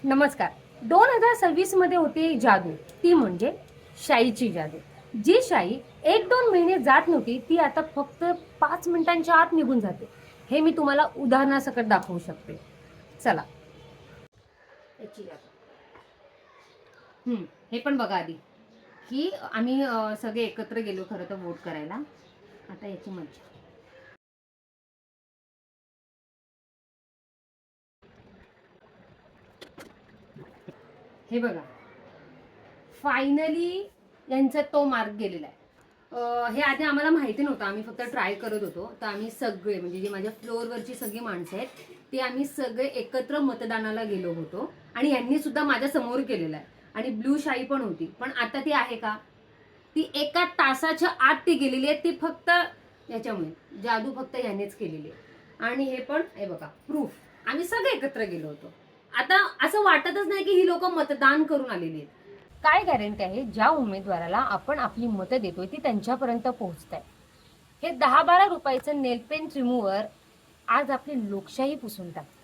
नमस्कार. 2026 मध्ये होती जादू, ती म्हणजे शाईची जादू. जी शाई 1-2 महिने जात नव्हती, ती आता फक्त 5 मिनिटांच्या आत निघून जाते. हे मी तुम्हाला उदाहरणासकट दाखवू शकते. चला. याची जादू. हे पण बघा आधी, की आम्ही सगळे एकत्र गेलो खरं तर वोट करायला. आता याची मज्जा. हे बघा, फायनली यांचा तो मार्क गेलेला आहे. हे आधी आम्हाला माहिती नव्हतं, आम्ही फक्त ट्राय करत होतो. तर आम्ही सगळे म्हणजे जे माझ्या फ्लोअरवरची सगळी माणसं आहेत ते आम्ही सगळे एकत्र मतदानाला गेलो होतो आणि यांनी सुद्धा माझ्या समोर केलेलं आहे. आणि ब्लू शाई पण होती, पण आता ती आहे का? ती 1 तासाच्या आत ती गेलेली आहे. ती फक्त याच्यामुळे जादू फक्त यानेच केलेली आहे. आणि हे पण हे बघा प्रूफ, आम्ही सगळे एकत्र गेलो होतो. आता असं वाटतच नाही की ही लोक मतदान करून आलेली आहेत. काय गॅरंटी आहे ज्या उमेदवाराला आपण आपली मतं देतोय ती त्यांच्यापर्यंत पोहोचत आहे? हे 10-12 रुपयाचं नेलपेंट रिमूव्हर आज आपली लोकशाही पुसून टाकते.